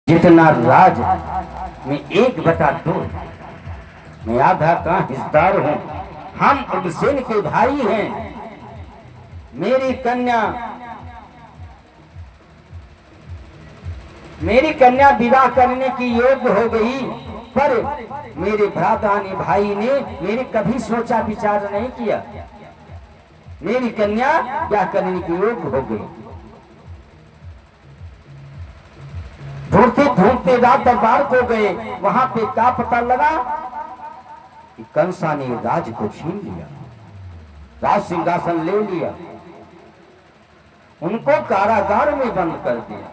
जितना राज में 1/2 मैं आधा का हिस्सेदार हूँ। हम उग्रसेन के भाई हैं। मेरी कन्या विवाह करने की योग्य हो गई, पर मेरे भ्राता ने भाई ने मेरे कभी सोचा विचार नहीं किया। मेरी कन्या ब्याह करने की योग्य हो गई। ढूंढते ढूंढते रात दरबार को गए। वहां पे क्या पता लगा कि कंसा ने राज को छीन लिया, राज सिंहासन ले लिया, उनको कारागार में बंद कर दिया।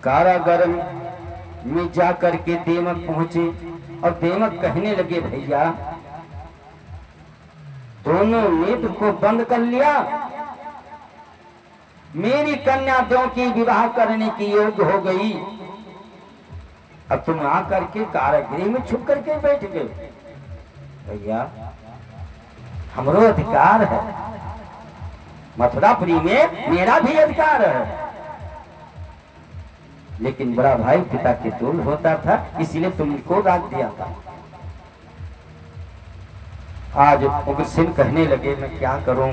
कारागार में जाकर के देवक पहुंचे और देवक कहने लगे, भैया दोनों नेत्र को बंद कर लिया, मेरी कन्या दो की विवाह करने की योग्य हो गई, अब तुम आकर के कारागृह में छुप करके बैठ गए। भैया हमरो अधिकार है, मथुरापुरी में मेरा भी अधिकार है, लेकिन बड़ा भाई पिता के तुल्य होता था, इसलिए तुमको राज दिया था। आज उग्रसेन कहने लगे, मैं क्या करूं,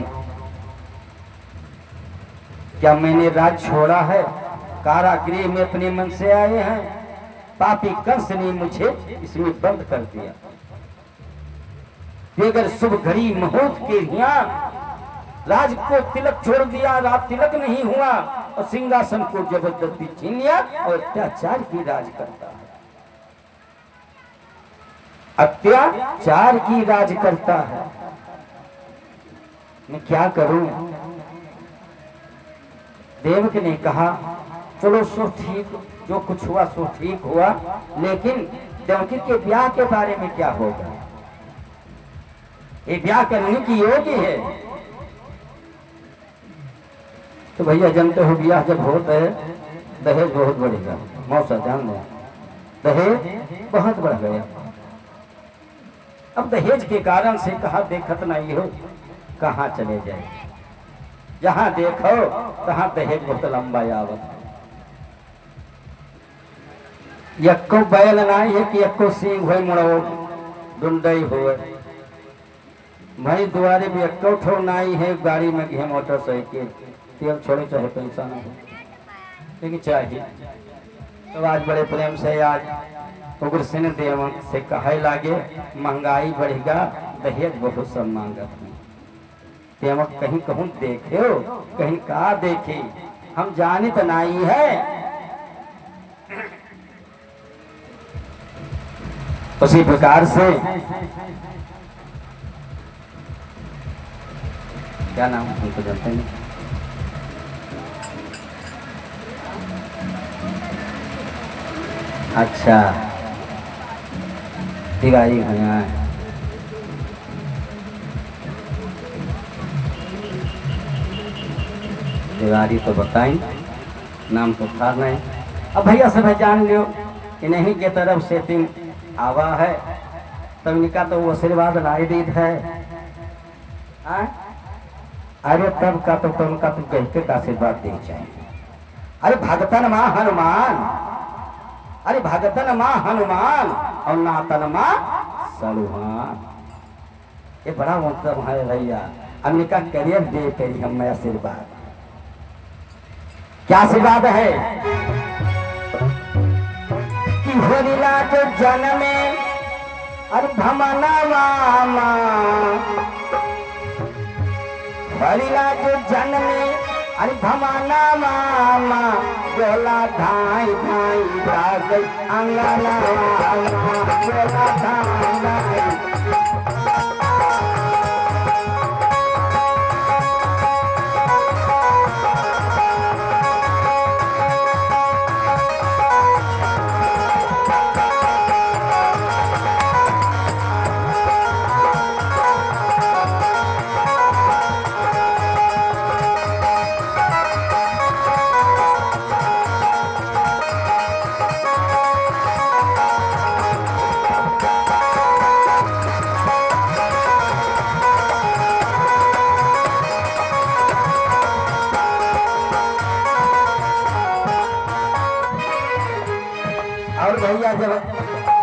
क्या मैंने राज छोड़ा है? कारागृह में अपने मन से आए हैं, पापी कंस ने मुझे इसमें बंद कर दिया। अगर शुभ घड़ी मुहूर्त के यहाँ राज को तिलक छोड़ दिया, राज तिलक नहीं हुआ और सिंहासन को जबरदस्ती छीन लिया और अत्याचार की राज करता है, अत्याचार की राज करता है। मैं क्या करूं? देवक ने कहा, चलो सो ठीक, जो कुछ हुआ सो ठीक हुआ, लेकिन देवकी के ब्याह के बारे में क्या होगा? ये ब्याह करने की योग्य है। तो भैया जानते हो, ब्याह जब होता है दहेज बहुत बढ़ेगा। मौसा जान लें, दहेज बहुत बढ़ गया। अब दहेज के कारण से कहा देखत नहीं हो, कहाँ चले जाए, जहां देखो तहां दहेज बहुत लंबा आवत। यक्को बैल नाई है कि यक्को सिंह हो मुड़ो डुंडई हो। भाई द्वारे भी यक्को ठो नाई है, गाड़ी में घे मोटरसाइकिल, तेल छोड़े चाहे पैसा नहीं, लेकिन चाहिए। तो आज बड़े प्रेम से आज उग्रसेन देवक से कहे लागे, महंगाई बढ़ेगा, दहेज बहुत सब मांगत। देवक कहीं कहूं देखे हो, कहीं का देखे, हम जाने तो नहीं है। उसी प्रकार से क्या नाम हमको जानते हैं, अच्छा तिवारी भैया, तिवारी तो बताएं, नाम तो था नहीं। अब भैया से भाई जान लियो कि नहीं के तरफ से तीन आवा है, तब इनका तो वो आशीर्वाद लाई दी है। अरे तब का तो उनका तो कहते का आशीर्वाद दे चाहिए। अरे भगतन माँ हनुमान, अरे भगतन माँ हनुमान और नातन माँ सलुमान, ये बड़ा मतलब है भैया। अमेरिका करियर दे तेरी हम आशीर्वाद, क्या आशीर्वाद है कि होरिला जो जन्म में अरे भमना मामा, होरिला जो जन्म में अरे भमना मामा, बोला धाई धाई भाग अंगना, बोला धाई धाई। और भैया जब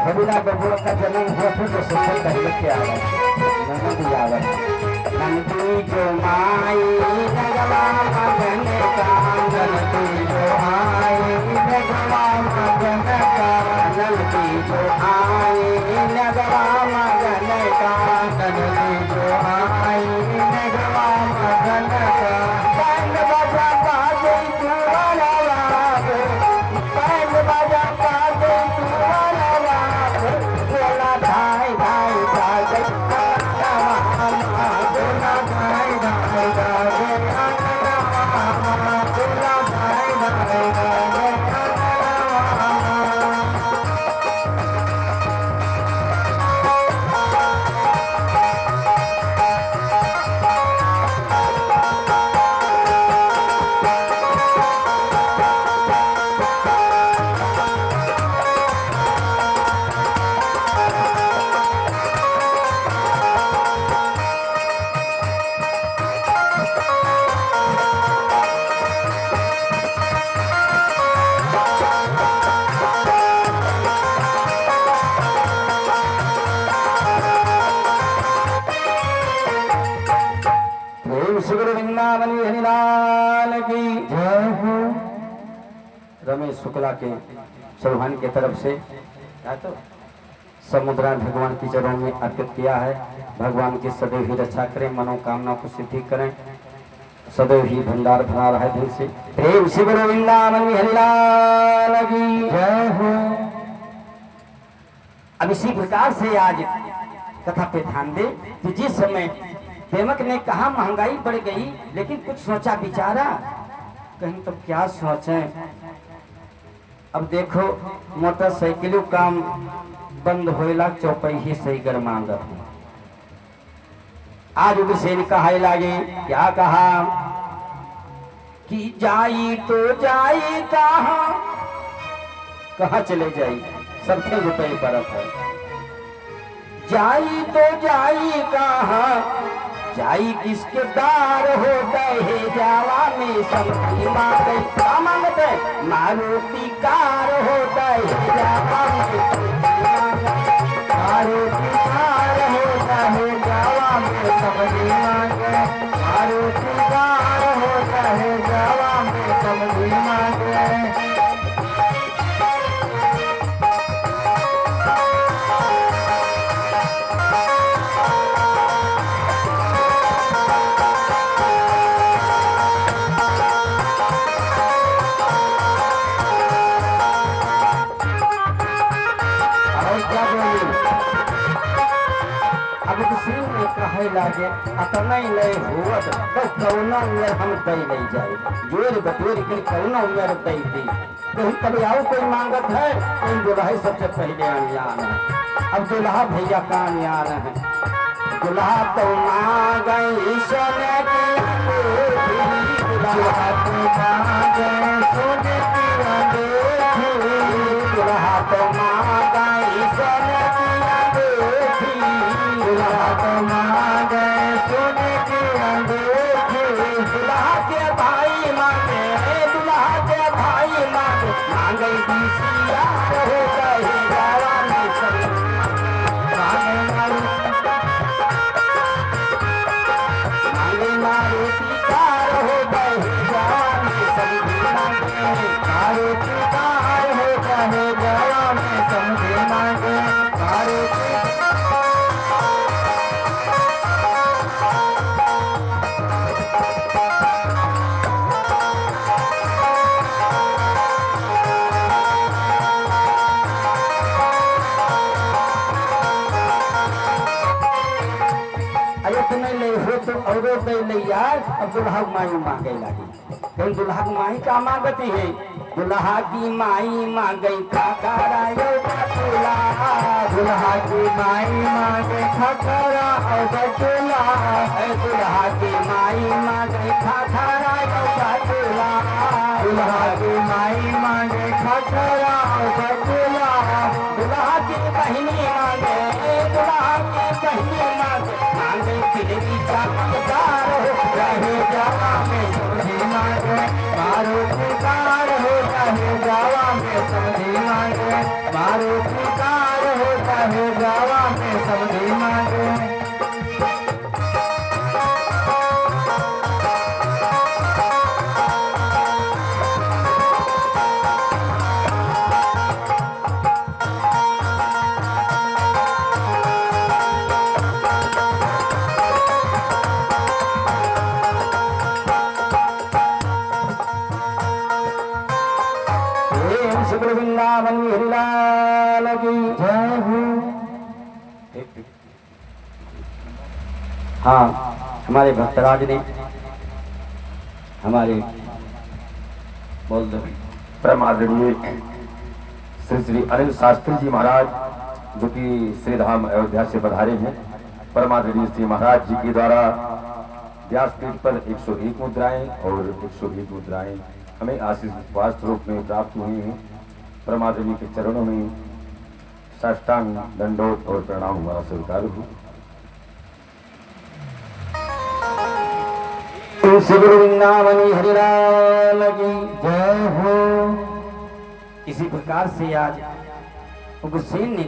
रविला बबुआ का जन्म हुआ था तो सबसे पहले क्या आया? नंदी आया। नंदी जो माई नगवा मगन का, नंदी जो आई नगवा मगन का, नंदी जो आई नगवा मगन का, नंदी जो आई नगवा मगन का। बैंड बजा बाजे तुम्हारा लाभ, बैंड बजा बाजे तुम्हारा लाभ, बोला धाई धाई बाजे बोला धाई धाई बाजे बोला धाई धाई बाजे। हरिलाल की जय हो। रमेश शुक्ला के चौहान की तरफ से तो समुद्रान भगवान की चरणों में अर्पित किया है। भगवान की सदैव ही रक्षा करें, मनोकामना को सिद्धि करें, सदैव ही भंडार भरा रहा है दिल से। प्रेम से गुरु वृंदावन हरिलाल की जय हो। अब इसी प्रकार से आज कथा पे ध्यान दे कि जिस समय प्रेमक ने कहा महंगाई बढ़ गई, लेकिन कुछ सोचा विचारा, कहीं तो क्या सोचें। अब देखो मोटरसाइकिल काम बंद होएला चौपही सही गरमांग। आज उसे कहा लागे, क्या कहा कि जाई तो जाई कहाँ चले जाई, सबके रुपये बर्फ है। जाई तो जाई कहाँ, जाई किसके दार होता है, जावा में सबकी मांगे क्या मांगते, मारुति कार होता है, जावा में मारुति कार होता है, जावा में सबकी मांगे, मारुति कार होता है, जावा में सबकी मांगे। लागे अतना ही नहीं हुआ तो कौना में हम दई नहीं जाए, जोर बटोर के कौना में दई दी। कहीं कभी आओ कोई मांगत है, कोई दुल्हा सबसे पहले अनजान है। अब दुल्हा भैया का अनजान है। दुल्हा तो मांगे सोने की अंगूठी, दुल्हा तो मांगे सोने की अंगूठी, दुल्हा तो मांगे सोने की अंगूठी, दुल्हा तो मांगे सोने की अंगूठी। दुल्हा के भाई मांगे, दुल्हा के भाई मांगे, मांगे बीसिया हो गए गावा में सब मांगे मारुति कार हो गए गावा में सब मांगे, मारुति कार हो गए गावा में सब मांगे, मारुति। और दे यार, अब दुल्हा माई मांगे लगी। कहीं दुल्हा की माई क्या मांगती है, दुल्हा की माई मांगे खकरा बटुला, दुल्हा की माई मांगे खकरा और बटुला, दुल्हा की माई मांगे खकरा और बटुला, दुल्हा की माई मांगे खकरा और बटुला। दुल्हा की बहनी मांगे, दुल्हा की बहनी मांगे, मांगे फिर चमकदार हो रहे जावा में सबकी मांगे, मारुति कार हो रहे जावा में समझी मांगे, मारो पुकार होता है गावा में समझी मांगे। वृंदावन लाल की जय हो। हाँ, हमारे भक्तराज ने हमारे बोल दो परम आदरणीय श्री श्री अनिल शास्त्री जी महाराज जो कि श्री धाम अयोध्या से पधारे हैं। परम आदरणीय श्री महाराज जी के द्वारा व्यासपीठ पर 101 मुद्राएं और 101 मुद्राएं हमें आशीष स्वरूप में प्राप्त हुई हैं। परम आदरणीय के चरणों में साष्टांग दंडोत और प्रणाम हमारा स्वीकार हो। वृंदावनी हरिलाल की जय हो। इसी प्रकार से आज हुसैन ने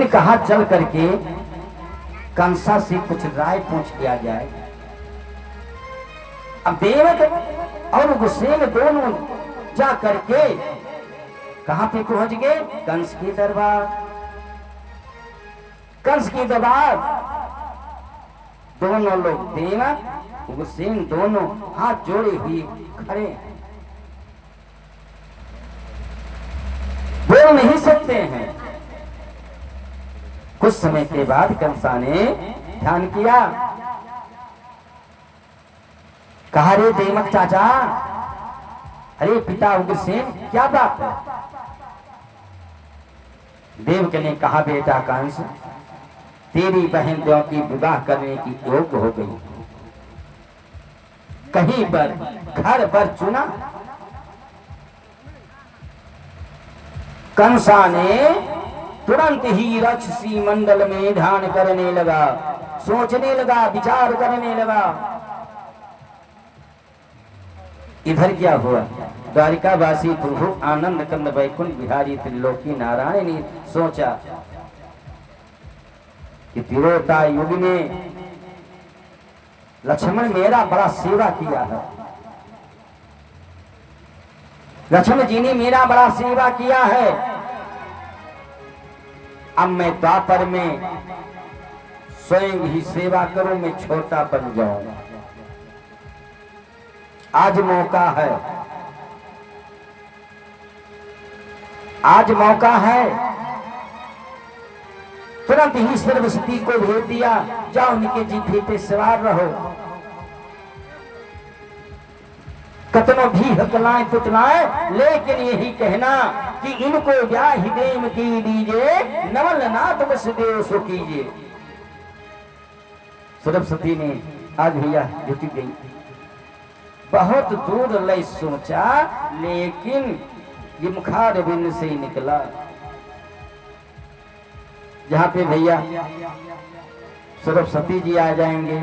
कहा चल करके कंसा से कुछ राय पूछ किया जाए। अब देवक और हुसैन दोनों जा करके कहां पे पहुंच गए? कंस के दरबार। कंस के दरबार दोनों लोग देवक हुसैन दोनों हाथ जोड़े हुए खड़े, बोल नहीं सकते हैं। कुछ समय के बाद कंसा ने ध्यान किया, कहा रे देवक चाचा, अरे पिता उग्रसेन क्या बात है? देवक ने कहा बेटा कंस, तेरी बहन देव की विवाह करने की योग्य हो गई। कहीं पर घर पर चुना। कंसा ने तुरंत ही राक्षसी मंडल में ध्यान करने लगा, सोचने लगा, विचार करने लगा। इधर क्या हुआ? द्वारिकावासी प्रभु आनंद कंद वैकुंठ बिहारी त्रिलोकी नारायण ने सोचा कि त्रेता युग में लक्ष्मण मेरा बड़ा सेवा किया है, लक्ष्मण जी ने मेरा बड़ा सेवा किया है। अब मैं द्वापर में स्वयं ही सेवा करूं, मैं छोटा बन जाऊंगा। आज मौका है, आज मौका है। तुरंत ही सरस्वती को भेज दिया, जाओ उनके जीभे पे सवार रहो। कतनो भी हकलाएं पुतलाएं, लेकिन यही कहना कि इनको ब्याह देम की दीजिए, नवल नाथ वसुदेव सो कीजिए। सरस्वती ने आज भैया जुटी गई, बहुत दूर ले सोचा, लेकिन ये मुखार बिंद से ही निकला। जहां पे भैया सरस्वती जी आ जाएंगे,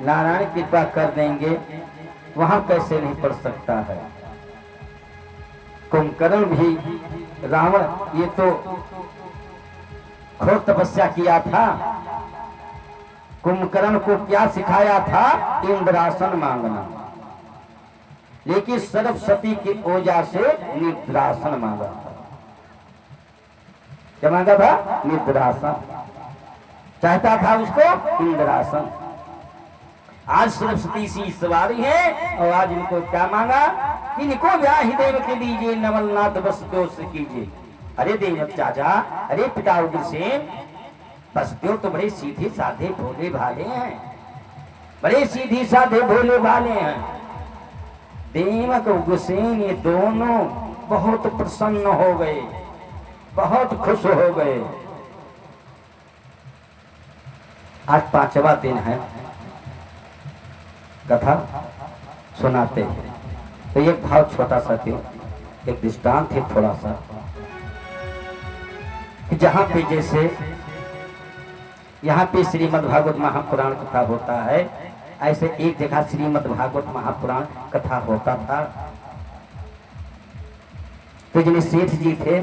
नारायण कृपा कर देंगे, वहां कैसे नहीं पड़ सकता है। कुंभकर्ण भी रावण ये तो घोर तपस्या किया था। कुंभकर्ण को क्या सिखाया था? इंद्रासन मांगना। लेकिन सरस्वती की ओजा से निद्रासन मांगा था। क्या मांगा था? निद्रासन। चाहता था उसको इंद्रासन। आज सरस्वती सी सवारी है और आज इनको क्या मांगा? इनको ब्याह देव के दीजिए, नवलनाथ वसुदेव से कीजिए। अरे देवक चाचा, अरे पिता उग्रसेन, वसुदेव तो बड़े सीधे साधे भोले भाले हैं, बड़े सीधे साधे भोले भाले हैं। देवक उग्रसेन ये दोनों बहुत प्रसन्न हो गए, बहुत खुश हो गए। आज 5वां दिन है, कथा सुनाते हैं। तो एक भाव छोटा सा थे, एक दृष्टांत है थोड़ा सा, कि जहां पे जैसे यहाँ पे श्रीमद् भागवत महापुराण कथा होता है, ऐसे एक जगह श्रीमद् भागवत महापुराण कथा होता था। तो जिन्हें सेठ जी थे,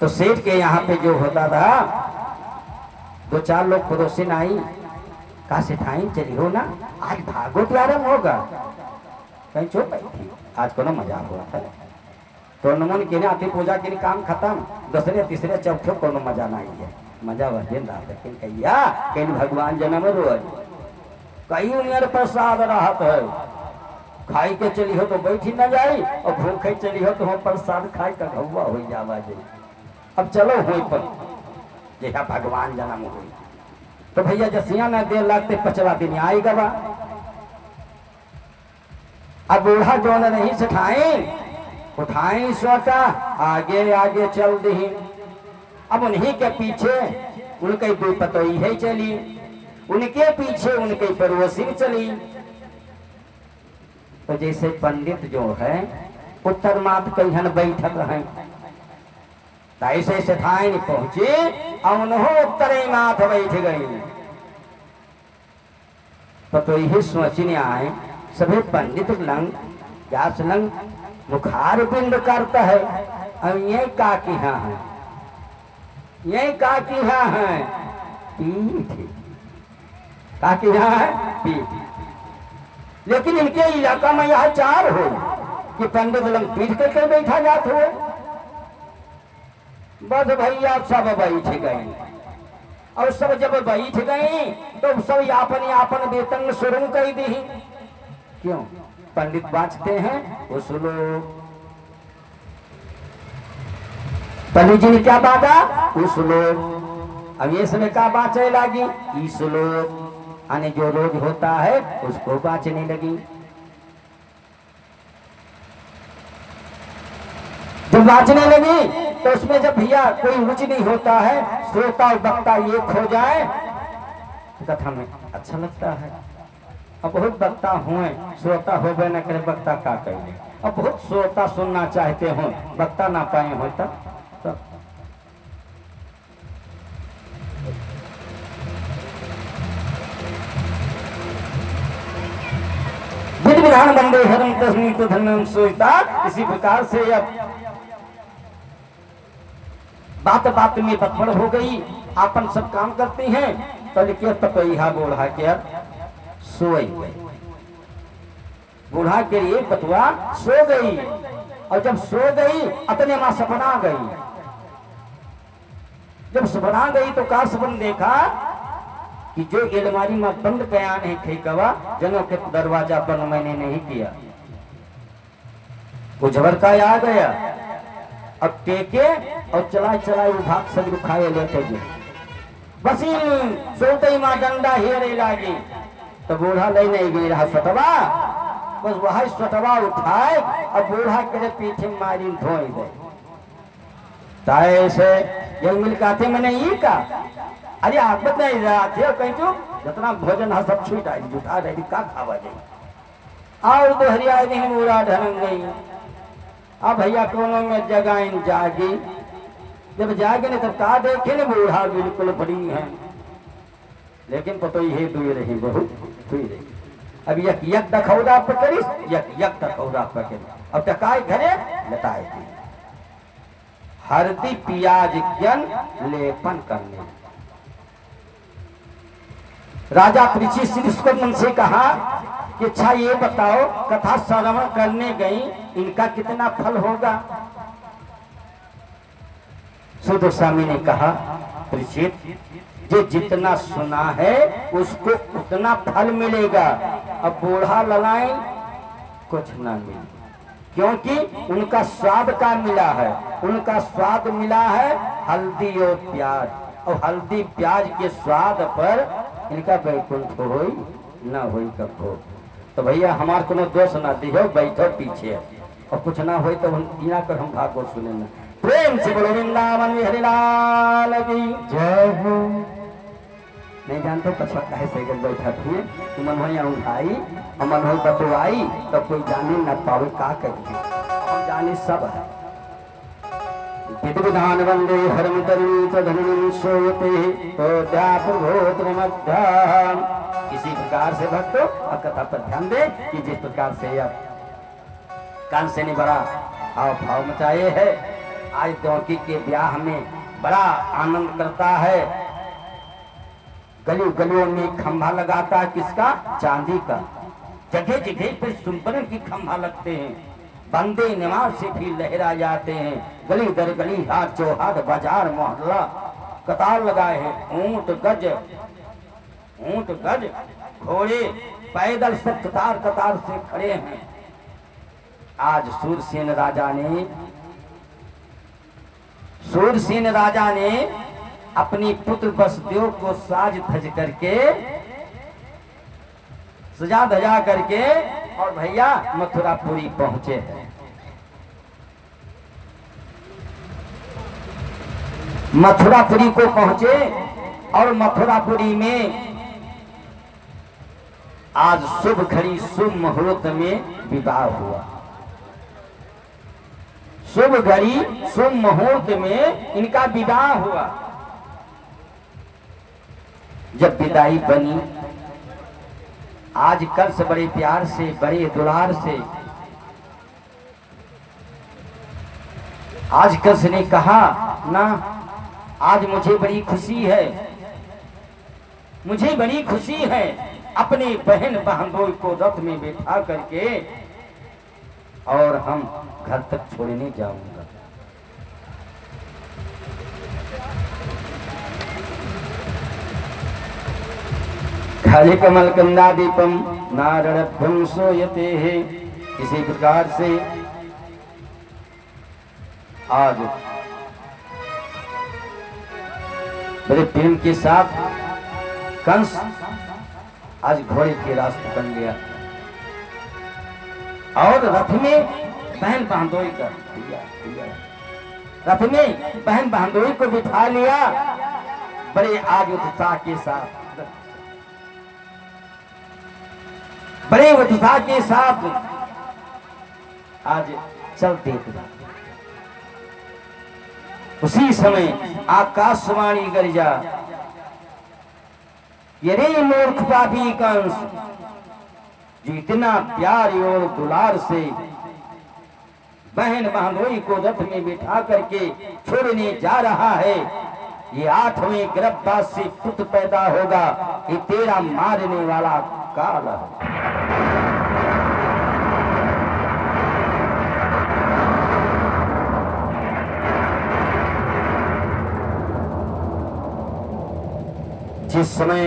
तो सेठ के यहाँ पे जो होता था, 2-4 लोग पड़ोसिन आई, कहा सेठाई चली हो ना, आज भागवत आरंभ होगा। कहीं चुप थी, आज को ना मजाक हुआ था। तो नमन के आती पूजा के काम खत्म, दूसरे तीसरे चौथे को मजा नहीं है, मजा वह दिन रहा। लेकिन कहिया कहीं भगवान जन्म रोज कई उन्हें प्रसाद राहत है, खाई के चली हो तो बैठी न जाई, और भूखे चली हो तो हम प्रसाद खाई का घुआ हो जावा जाई। अब चलो हुई पर जैसा भगवान जन्म हुई, तो भैया जसिया न देर लगते 5वां दिन आई गवा। अब बूढ़ा जो नहीं सिखाए उठाई सोटा, आगे आगे चल दी। अब उन्हीं के पीछे उनके 2 पतोई है चली, उनके पीछे उनके पड़ोसी चली। तो जैसे पंडित जो है उत्तर मात कहन बैठक रहे, ऐसे सेठाई पहुंचे और उन्होंने उत्तरे माथ बैठ गई। तो यही सोचने आए सभी पंडित लंग व्यास लंग मुखार बिंद करता है। अब ये का की हाँ है, ये का की हाँ है पीठ, का की हाँ है पीठ। लेकिन इनके इलाका में यह 4 हो कि पंडित लंग पीठ करके बैठा जात हुए। बस भैया सब बैठ गए, और सब जब बैठ गए तो सब आपन वेतन शुरू कर दी। क्यों? पंडित बाँचते हैं वो सुनो। पंडित जी ने क्या बांधा? उस लोग। अब ये समय क्या बाँचे लगी? इस लोग आने जो रोज होता है उसको बाँचने लगी। जब बाँचने लगी तो उसमें जब भैया कोई उच्च नहीं होता है, श्रोता और वक्ता एक हो जाए कथा में अच्छा लगता है। अब बहुत वक्ता हुए, श्रोता हो गए न करे, वक्ता का कहे। अब बहुत श्रोता सुनना चाहते हो, वक्ता ना पाए हो तब विधि विधान बंदे हरम तस्मी तो धर्म सोचता। इसी प्रकार से अब बात बात में बतमड़ हो गई, आपन सब काम करते हैं। तो लिखे तपैहा बूढ़ा के सोई, बूढ़ा के लिए बतुआ सो गई, और जब सो गई अपने मां सपना गई। जब सपना गई तो का सपन देखा कि जो अलमारी में बंद बयान है ठेकवा जनों के दरवाजा बंद मैंने नहीं किया, वो झबर का आ गया। अब टेके और चला चला भाग सब रुखाए लेते जी, बस सोते ही माँ डंडा हेरे लागी। तो बूढ़ा ले नहीं गई रहा सटवा, बस वही सटवा उठाए और बूढ़ा के पीछे मारी धोई दे। से यही मिल काथे मैंने ये का, अरे आप नहीं रहा थे कहीं तो जितना भोजन है सब छूट आई जुटा रही का खावा जाए। और तो हरिया नहीं पूरा ढंग गई। अब भैया कोनो में जगह जागी, जब जागे नहीं तब का देखे न बूढ़ा बिल्कुल बड़ी है, लेकिन पतो ये दुई रही बहुत दुई रही। अब यक यक दखौदा पकड़िस, यक यक दखौदा पकड़। अब टकाई घरे लताए दी हल्दी प्याज ज्ञान लेपन करने। राजा परीक्षित इसको मन से कहा कि अच्छा ये बताओ कथा श्रवण करने गई इनका कितना फल होगा? सुध स्वामी ने कहा परीक्षित जो जितना सुना है उसको उतना फल मिलेगा। अब बूढ़ा ललाई कुछ ना मिले, क्योंकि उनका स्वाद का मिला है, उनका स्वाद मिला है हल्दी और प्याज, और हल्दी प्याज के स्वाद पर इनका वैकुंठ होई ना होई कब हो। तो भैया हमार कोनो दोष ना दिहो, बैठो पीछे और कुछ ना होई तो बिना कर हम भागवत सुने ना। प्रेम से बोलो वृंदावन में हरिलाल की जय हो। नहीं जानते पछवा कहे से बैठा थे मन हो या उठाई मन हो बतवाई तो कोई जाने न पावे का करिए, हम जाने सब है। विधि विधान वंदे हरम तरुणी तधनुन सोते तो द्यापुर्भोत्र मध्याम। इसी प्रकार से भक्तों अब कथा पर ध्यान दे कि जिस प्रकार से अब कंस ने बड़ा हाव भाव मचाए है। आज द्रौपदी के ब्याह में बड़ा आनंद करता है। गलियों गलियों में खंभा लगाता है, किसका? चांदी का। जगह जगह पर सुंदर की खंभा लगते हैं, बंदे नमाज से भी लहरा जाते हैं। गली दर गली, हाथ चौहाट, बाजार मोहल्ला कतार लगाए हैं। ऊंट गज घोड़े पैदल सब कतार कतार से खड़े हैं। आज सूरसेन राजा ने अपनी पुत्र वसुदेव को साज धज करके, सजा धजा करके और भैया मथुरापुरी पहुंचे हैं। मथुरापुरी को पहुंचे और मथुरापुरी में आज शुभ घड़ी शुभ मुहूर्त में विवाह हुआ। शुभ घड़ी शुभ मुहूर्त में इनका विवाह हुआ। जब विदाई बनी, आज कल से बड़े प्यार से, बड़े दुलार से आज कंस ने कहा ना, आज मुझे बड़ी खुशी है, मुझे बड़ी खुशी है। अपने बहन बहनोई को रथ में बैठा करके और हम घर तक छोड़ने जाऊंगा। खाली कमल कंदा दीपम नारभ्यम सोयते है। इसी प्रकार से आज बड़े प्रेम के साथ कंस आज घोड़े के रास्ते बन गया और रथ में बहन बहनोई का रथ में बहन बहनोई को बिठा लिया। बड़े आज उत्साह के साथ, बड़े उत्साह के साथ आज चलते थे। उसी समय आकाशवाणी गर्जा, ये मूर्ख पापी कंस, जो इतना प्यार और दुलार से बहन बहनोई को रथ में बिठा करके छोड़ने जा रहा है, ये 8वें गर्भपात से पुत्र पैदा होगा, ये तेरा मारने वाला काल है। जिस समय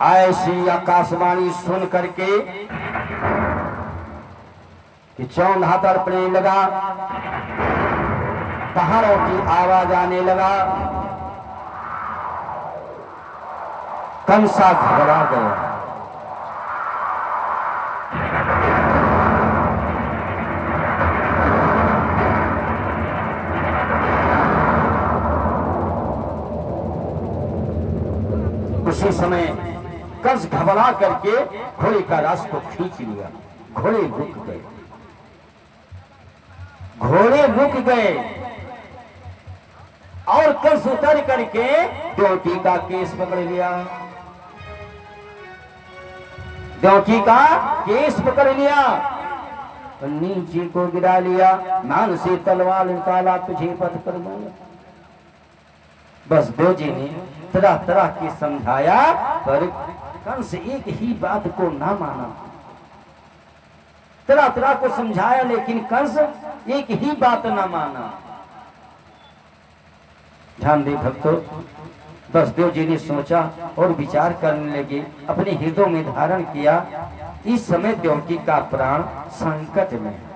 ऐसी आकाशवाणी सुन करके कि चौंधा तड़पने लगा, पहाड़ों की आवाज आने लगा, कंसा घबरा गया। उसी समय कंस घबरा करके घोड़े का रास को खींच लिया। घोड़े रुक गए, घोड़े रुक गए और कंस उतर करके द्रौपदी का केस पकड़ लिया। द्रौपदी का केस पकड़ लिया और नीचे को गिरा लिया। नान से तलवार निकाला, तुझे पथ पर मारा। बस देवजी ने तरह तरह की समझाया, पर कंस एक ही बात को ना माना। तरह तरह को समझाया, लेकिन कंस एक ही बात ना माना। ध्यान दे भक्तों, बसदेव जी ने सोचा और विचार करने लगे, अपने हृदय में धारण किया, इस समय द्रौपदी का प्राण संकट में है।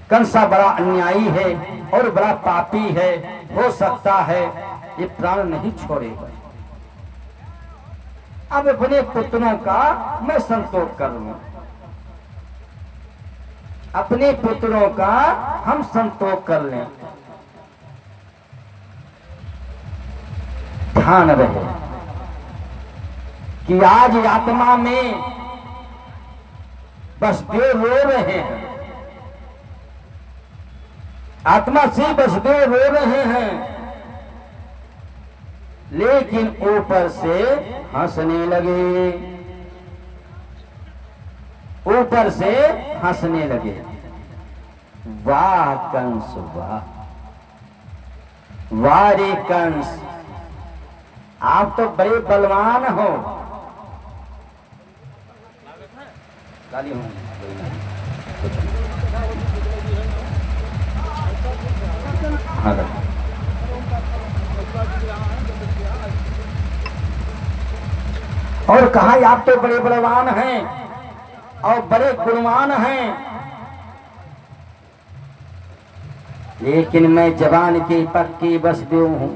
कंसा बड़ा अन्यायी है और बड़ा पापी है, हो सकता है ये प्राण नहीं छोड़ेगा। अब अपने पुत्रों का मैं संतोष कर लूं, अपने पुत्रों का हम संतोष कर लें। ध्यान रहे कि आज आत्मा में वसुदेव रो रहे हैं, आत्मा से वसुदेव रो रहे हैं, लेकिन ऊपर से हंसने लगे। ऊपर से हंसने लगे। वाह कंस वाह, वाह रे कंस, आप तो बड़े बलवान हो। गाली हो हाँ और कहा आप तो बड़े बलवान हैं और बड़े गुणवान हैं, लेकिन मैं जवान की पक्की बस हूं।